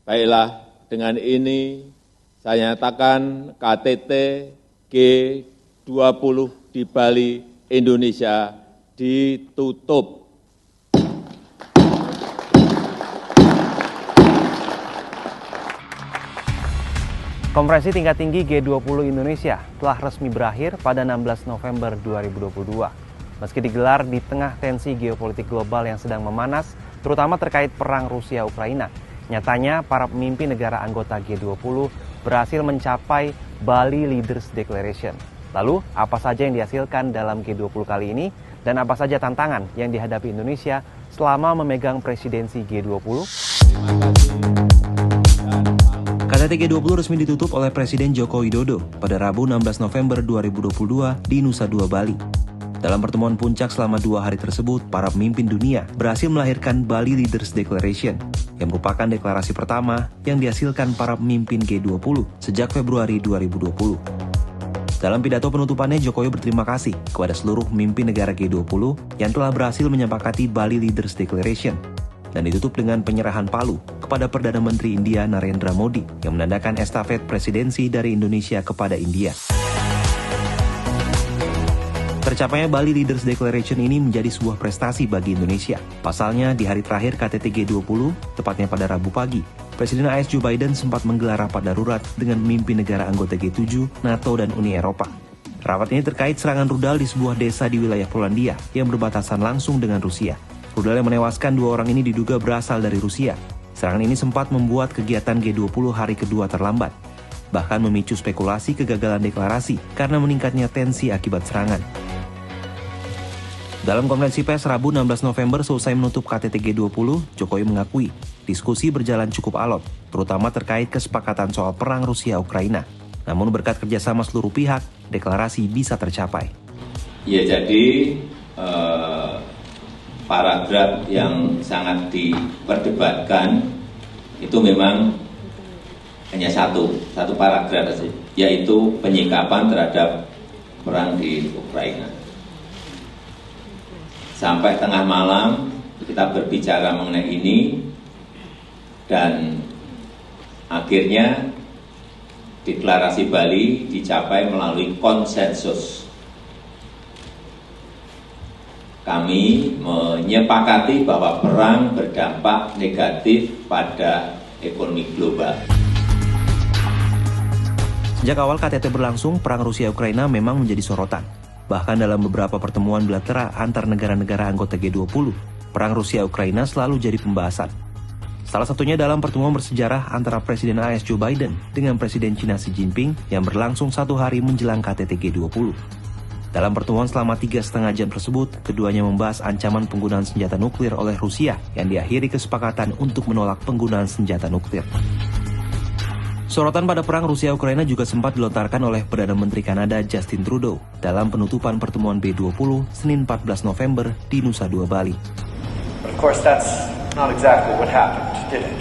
Baiklah, dengan ini saya nyatakan KTT G20 di Bali, Indonesia ditutup. Konferensi tingkat tinggi G20 Indonesia telah resmi berakhir pada 16 November 2022. Meski digelar di tengah tensi geopolitik global yang sedang memanas, terutama terkait perang Rusia-Ukraina, nyatanya para pemimpin negara anggota G20 berhasil mencapai Bali Leaders Declaration. Lalu, apa saja yang dihasilkan dalam G20 kali ini dan apa saja tantangan yang dihadapi Indonesia selama memegang presidensi G20? KTT G20 resmi ditutup oleh Presiden Joko Widodo pada Rabu 16 November 2022 di Nusa Dua, Bali. Dalam pertemuan puncak selama 2 hari tersebut, para pemimpin dunia berhasil melahirkan Bali Leaders Declaration, yang merupakan deklarasi pertama yang dihasilkan para pemimpin G20 sejak Februari 2020. Dalam pidato penutupannya, Jokowi berterima kasih kepada seluruh pemimpin negara G20 yang telah berhasil menyepakati Bali Leaders Declaration, dan ditutup dengan penyerahan palu kepada Perdana Menteri India Narendra Modi yang menandakan estafet presidensi dari Indonesia kepada India. Tercapainya Bali Leaders Declaration ini menjadi sebuah prestasi bagi Indonesia. Pasalnya, di hari terakhir KTT G20, tepatnya pada Rabu pagi, Presiden AS Joe Biden sempat menggelar rapat darurat dengan pemimpin negara anggota G7, NATO, dan Uni Eropa. Rapat ini terkait serangan rudal di sebuah desa di wilayah Polandia yang berbatasan langsung dengan Rusia. Rudal yang menewaskan 2 orang ini diduga berasal dari Rusia. Serangan ini sempat membuat kegiatan G20 hari kedua terlambat, bahkan memicu spekulasi kegagalan deklarasi karena meningkatnya tensi akibat serangan. Dalam konferensi pers Rabu 16 November selesai menutup KTT G20, Jokowi mengakui diskusi berjalan cukup alot, terutama terkait kesepakatan soal perang Rusia-Ukraina. Namun berkat kerjasama seluruh pihak, deklarasi bisa tercapai. Ya, jadi paragraf yang sangat diperdebatkan itu memang hanya satu paragraf saja, yaitu penyikapan terhadap perang di Ukraina. Sampai tengah malam kita berbicara mengenai ini dan akhirnya deklarasi Bali dicapai melalui konsensus. Kami menyepakati bahwa perang berdampak negatif pada ekonomi global. Sejak awal KTT berlangsung, perang Rusia-Ukraina memang menjadi sorotan. Bahkan dalam beberapa pertemuan bilateral antar negara-negara anggota G20, perang Rusia-Ukraina selalu jadi pembahasan. Salah satunya dalam pertemuan bersejarah antara Presiden AS Joe Biden dengan Presiden China Xi Jinping yang berlangsung 1 hari menjelang KTT G20. Dalam pertemuan selama 3,5 jam tersebut, keduanya membahas ancaman penggunaan senjata nuklir oleh Rusia yang diakhiri kesepakatan untuk menolak penggunaan senjata nuklir. Sorotan pada perang Rusia-Ukraina juga sempat dilontarkan oleh Perdana Menteri Kanada Justin Trudeau dalam penutupan pertemuan B20 Senin 14 November di Nusa Dua, Bali. Of course, that's not exactly what happened, did it?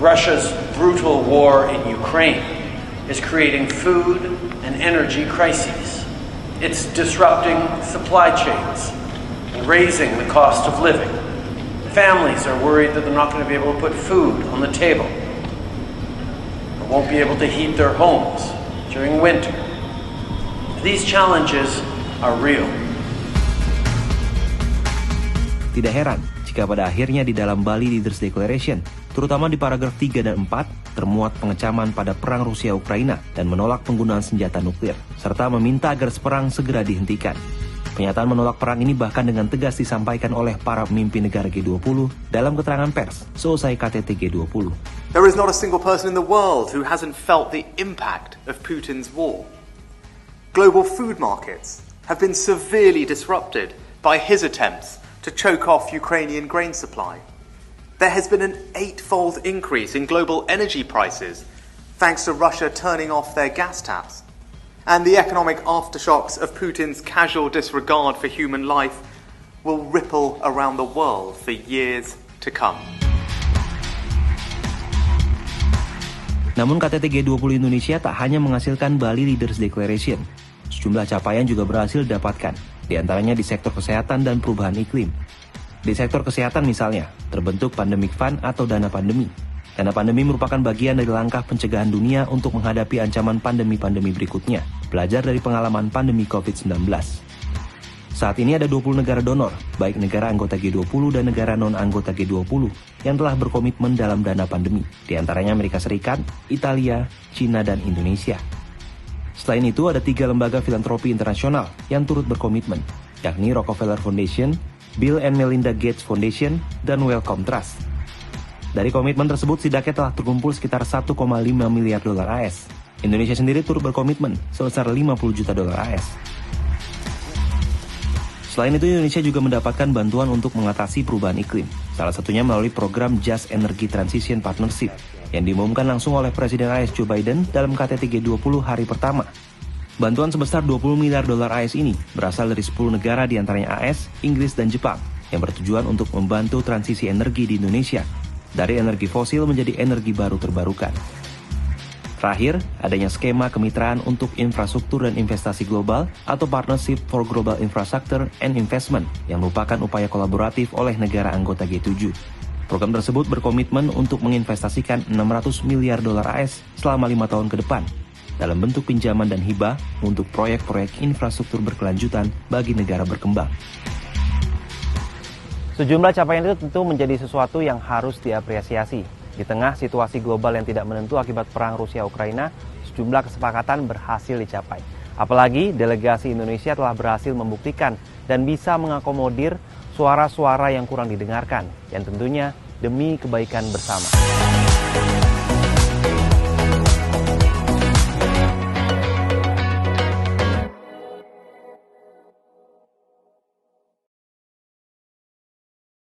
Russia's brutal war in Ukraine is creating food and energy crises. It's disrupting supply chains and raising the cost of living. Families are worried that they're not going to be able to put food on the table, or won't be able to heat their homes during winter. These challenges are real. Tidak heran jika pada akhirnya di dalam Bali Leaders Declaration, terutama di paragraf 3 dan 4, termuat pengecaman pada perang Rusia-Ukraina dan menolak penggunaan senjata nuklir, serta meminta agar perang segera dihentikan. Pernyataan menolak perang ini bahkan dengan tegas disampaikan oleh para pemimpin negara G20 dalam keterangan pers seusai KTT G20. There is not a single person in the world who hasn't felt the impact of Putin's war. Global food markets have been severely disrupted by his attempts to choke off Ukrainian grain supply. There has been an 8-fold increase in global energy prices thanks to Russia turning off their gas taps. And the economic aftershocks of Putin's casual disregard for human life will ripple around the world for years to come. Namun KTT G20 Indonesia tak hanya menghasilkan Bali Leaders Declaration. Sejumlah capaian juga berhasil didapatkan, di antaranya di sektor kesehatan dan perubahan iklim. Di sektor kesehatan misalnya, terbentuk Pandemic Fund atau dana pandemi Dana pandemi merupakan bagian dari langkah pencegahan dunia untuk menghadapi ancaman pandemi-pandemi berikutnya, belajar dari pengalaman pandemi COVID-19. Saat ini ada 20 negara donor, baik negara anggota G20 dan negara non-anggota G20, yang telah berkomitmen dalam dana pandemi, di antaranya Amerika Serikat, Italia, China, dan Indonesia. Selain itu, ada 3 lembaga filantropi internasional yang turut berkomitmen, yakni Rockefeller Foundation, Bill and Melinda Gates Foundation, dan Wellcome Trust. Dari komitmen tersebut, setidaknya telah terkumpul sekitar 1,5 miliar dolar AS. Indonesia sendiri turut berkomitmen sebesar 50 juta dolar AS. Selain itu, Indonesia juga mendapatkan bantuan untuk mengatasi perubahan iklim, salah satunya melalui program Just Energy Transition Partnership, yang diumumkan langsung oleh Presiden AS Joe Biden dalam KTT G20 hari pertama. Bantuan sebesar 20 miliar dolar AS ini berasal dari 10 negara diantaranya AS, Inggris, dan Jepang, yang bertujuan untuk membantu transisi energi di Indonesia, dari energi fosil menjadi energi baru terbarukan. Terakhir, adanya skema kemitraan untuk infrastruktur dan investasi global atau Partnership for Global Infrastructure and Investment yang merupakan upaya kolaboratif oleh negara anggota G7. Program tersebut berkomitmen untuk menginvestasikan 600 miliar dolar AS selama 5 tahun ke depan dalam bentuk pinjaman dan hibah untuk proyek-proyek infrastruktur berkelanjutan bagi negara berkembang. Sejumlah capaian itu tentu menjadi sesuatu yang harus diapresiasi. Di tengah situasi global yang tidak menentu akibat perang Rusia-Ukraina, sejumlah kesepakatan berhasil dicapai. Apalagi delegasi Indonesia telah berhasil membuktikan dan bisa mengakomodir suara-suara yang kurang didengarkan, yang tentunya demi kebaikan bersama.